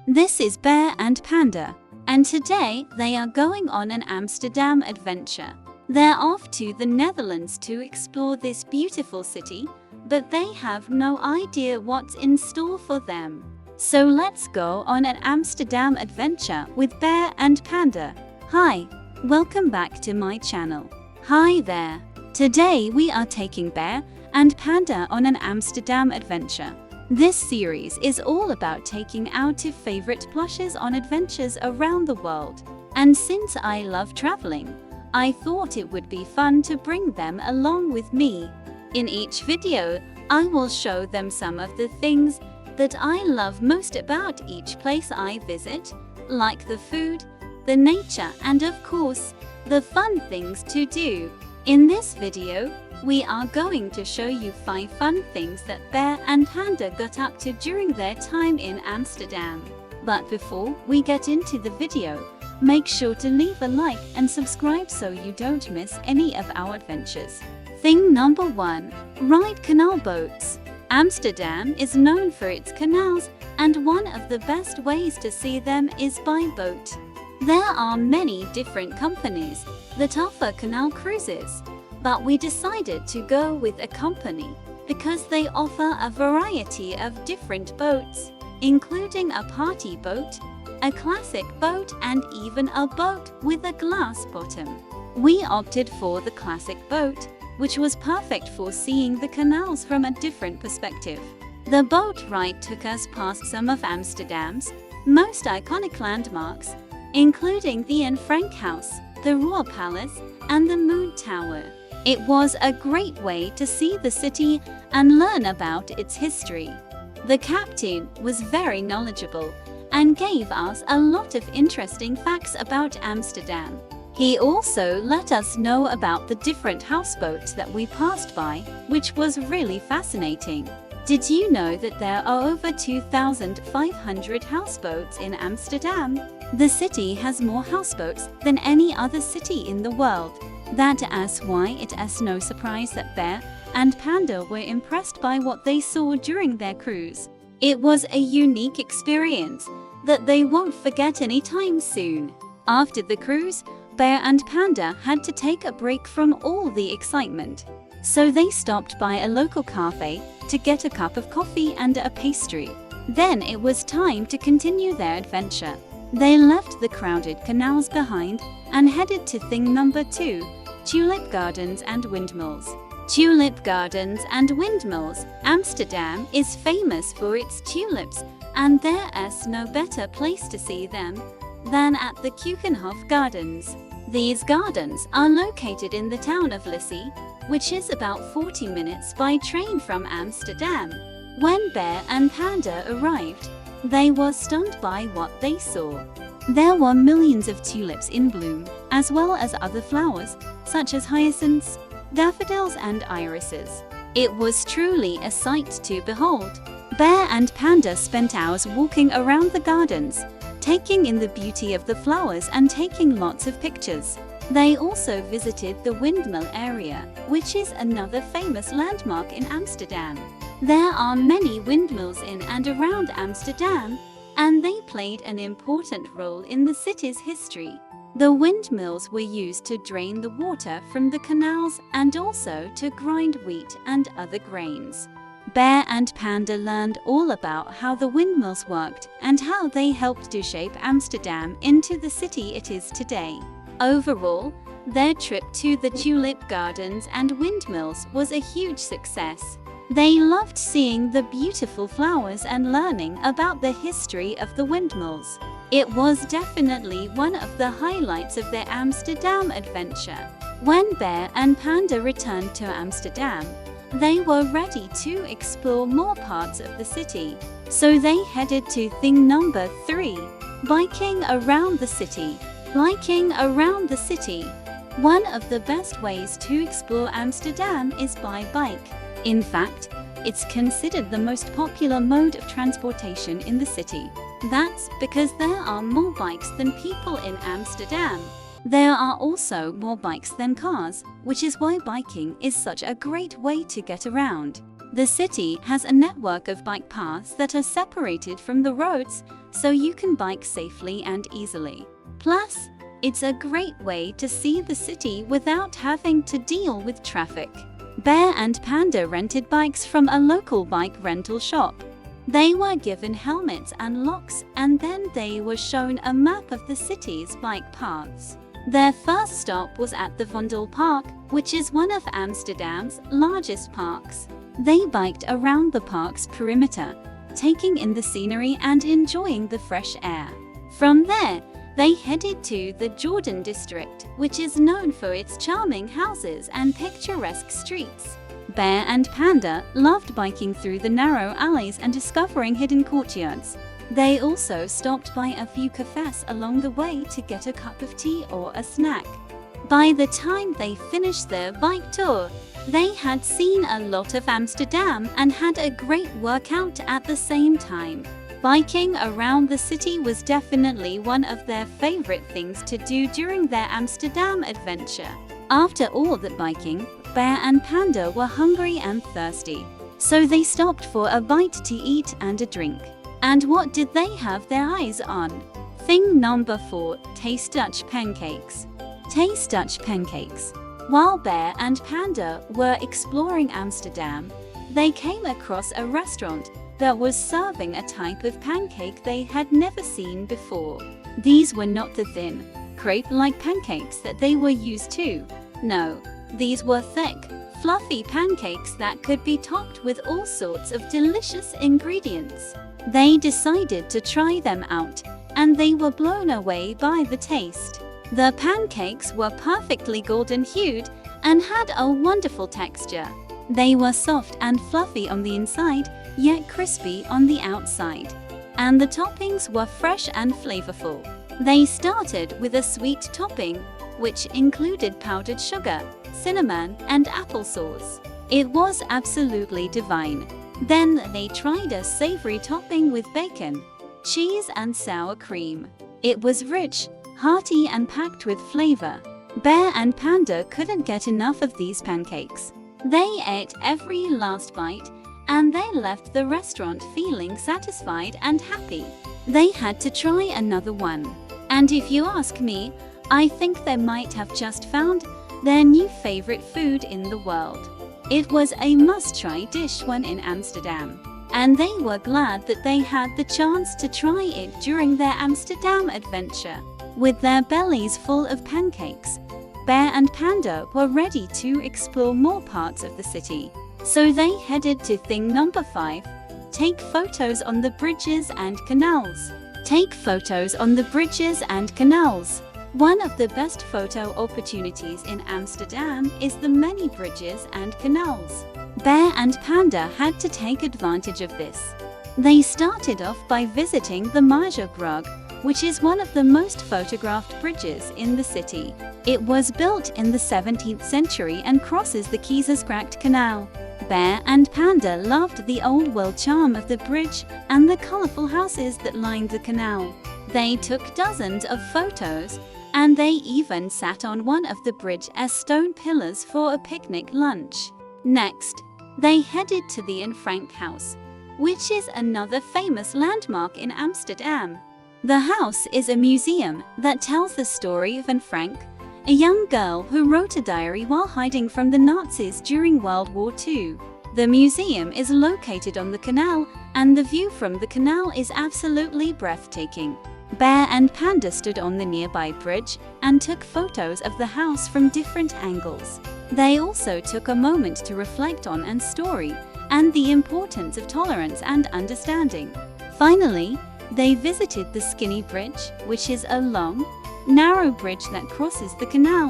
This is Bear and Panda, and today they are going on an Amsterdam adventure. They're off to the Netherlands to explore this beautiful city, but they have no idea what's in store for them. So let's go on an Amsterdam adventure with Bear and Panda. Hi, welcome back to my channel. Hi there. Today we are taking Bear and Panda on an Amsterdam adventure. This series is all about taking our two favorite plushes on adventures around the world. And since I love traveling, I thought it would be fun to bring them along with me. In each video, I will show them some of the things that I love most about each place I visit, like the food, the nature, and of course, the fun things to do. In this video, we are going to show you 5 fun things that Bear and Panda got up to during their time in Amsterdam. But before we get into the video, make sure to leave a like and subscribe so you don't miss any of our adventures. Thing number 1. Ride canal boats. Amsterdam is known for its canals, and one of the best ways to see them is by boat. There are many different companies that offer canal cruises, but we decided to go with a company because they offer a variety of different boats, including a party boat, a classic boat, and even a boat with a glass bottom. We opted for the classic boat, which was perfect for seeing the canals from a different perspective. The boat ride took us past some of Amsterdam's most iconic landmarks, including the Anne Frank House, the Royal Palace, and the Moon Tower. It was a great way to see the city and learn about its history. The captain was very knowledgeable and gave us a lot of interesting facts about Amsterdam. He also let us know about the different houseboats that we passed by, which was really fascinating. Did you know that there are over 2,500 houseboats in Amsterdam? The city has more houseboats than any other city in the world. That is why it is no surprise that Bear and Panda were impressed by what they saw during their cruise. It was a unique experience that they won't forget anytime soon. After the cruise, Bear and Panda had to take a break from all the excitement. So they stopped by a local cafe to get a cup of coffee and a pastry. Then it was time to continue their adventure. They left the crowded canals behind and headed to thing number 2, tulip gardens and windmills. Tulip gardens and windmills. Amsterdam is famous for its tulips, and there is no better place to see them than at the Keukenhof Gardens. These gardens are located in the town of Lisse, which is about 40 minutes by train from Amsterdam. When Bear and Panda arrived, they were stunned by what they saw. There were millions of tulips in bloom, as well as other flowers, such as hyacinths, daffodils, and irises. It was truly a sight to behold. Bear and Panda spent hours walking around the gardens, taking in the beauty of the flowers and taking lots of pictures. They also visited the windmill area, which is another famous landmark in Amsterdam. There are many windmills in and around Amsterdam, and they played an important role in the city's history. The windmills were used to drain the water from the canals and also to grind wheat and other grains. Bear and Panda learned all about how the windmills worked and how they helped to shape Amsterdam into the city it is today. Overall, their trip to the tulip gardens and windmills was a huge success. They loved seeing the beautiful flowers and learning about the history of the windmills. It was definitely one of the highlights of their Amsterdam adventure. When Bear and Panda returned to Amsterdam, they were ready to explore more parts of the city. So they headed to thing number 3, biking around the city. Biking around the city. One of the best ways to explore Amsterdam is by bike. In fact, it's considered the most popular mode of transportation in the city. That's because there are more bikes than people in Amsterdam. There are also more bikes than cars, which is why biking is such a great way to get around. The city has a network of bike paths that are separated from the roads, so you can bike safely and easily. Plus, it's a great way to see the city without having to deal with traffic. Bear and Panda rented bikes from a local bike rental shop. They were given helmets and locks, and then they were shown a map of the city's bike paths. Their first stop was at the Vondelpark, which is one of Amsterdam's largest parks. They biked around the park's perimeter, taking in the scenery and enjoying the fresh air. From there, they headed to the Jordan district, which is known for its charming houses and picturesque streets. Bear and Panda loved biking through the narrow alleys and discovering hidden courtyards. They also stopped by a few cafes along the way to get a cup of tea or a snack. By the time they finished their bike tour, they had seen a lot of Amsterdam and had a great workout at the same time. Biking around the city was definitely one of their favorite things to do during their Amsterdam adventure. After all that biking, Bear and Panda were hungry and thirsty, so they stopped for a bite to eat and a drink. And what did they have their eyes on? Thing number 4, Taste Dutch pancakes. Taste Dutch pancakes. While Bear and Panda were exploring Amsterdam, they came across a restaurant that was serving a type of pancake they had never seen before. These were not the thin, crepe-like pancakes that they were used to. No, these were thick, fluffy pancakes that could be topped with all sorts of delicious ingredients. They decided to try them out, and they were blown away by the taste. The pancakes were perfectly golden-hued and had a wonderful texture. They were soft and fluffy on the inside, yet crispy on the outside. And the toppings were fresh and flavorful. They started with a sweet topping, which included powdered sugar, cinnamon, and applesauce. It was absolutely divine. Then they tried a savory topping with bacon, cheese, and sour cream. It was rich, hearty, and packed with flavor. Bear and Panda couldn't get enough of these pancakes. They ate every last bite, and they left the restaurant feeling satisfied and happy. They had to try another one. And if you ask me, I think they might have just found their new favorite food in the world. It was a must-try dish when in Amsterdam, and they were glad that they had the chance to try it during their Amsterdam adventure. With their bellies full of pancakes, Bear and Panda were ready to explore more parts of the city. So they headed to thing number 5, take photos on the bridges and canals. Take photos on the bridges and canals. One of the best photo opportunities in Amsterdam is the many bridges and canals. Bear and Panda had to take advantage of this. They started off by visiting the Maasbrug, which is one of the most photographed bridges in the city. It was built in the 17th century and crosses the Keizersgracht Canal. Bear and Panda loved the old-world charm of the bridge and the colorful houses that lined the canal. They took dozens of photos, and they even sat on one of the bridge's stone pillars for a picnic lunch. Next, they headed to the Anne Frank house, which is another famous landmark in Amsterdam. The house is a museum that tells the story of Anne Frank, a young girl who wrote a diary while hiding from the Nazis during World War II. The museum is located on the canal, and the view from the canal is absolutely breathtaking. Bear and Panda stood on the nearby bridge and took photos of the house from different angles. They also took a moment to reflect on Anne's story and the importance of tolerance and understanding. Finally, they visited the Skinny Bridge, which is a long, narrow bridge that crosses the canal.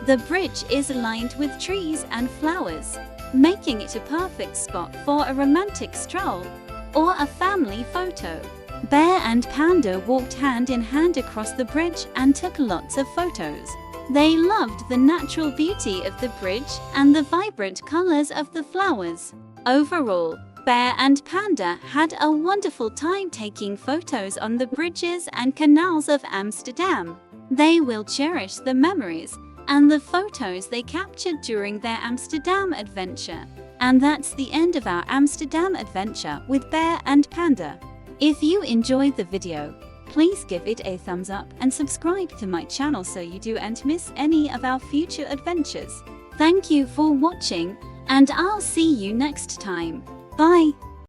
The bridge is lined with trees and flowers, making it a perfect spot for a romantic stroll or a family photo. Bear and Panda walked hand in hand across the bridge and took lots of photos. They loved the natural beauty of the bridge and the vibrant colors of the flowers. Overall, Bear and Panda had a wonderful time taking photos on the bridges and canals of Amsterdam. They will cherish the memories and the photos they captured during their Amsterdam adventure. And that's the end of our Amsterdam adventure with Bear and Panda. If you enjoyed the video, please give it a thumbs up and subscribe to my channel so you don't miss any of our future adventures. Thank you for watching, and I'll see you next time. Bye!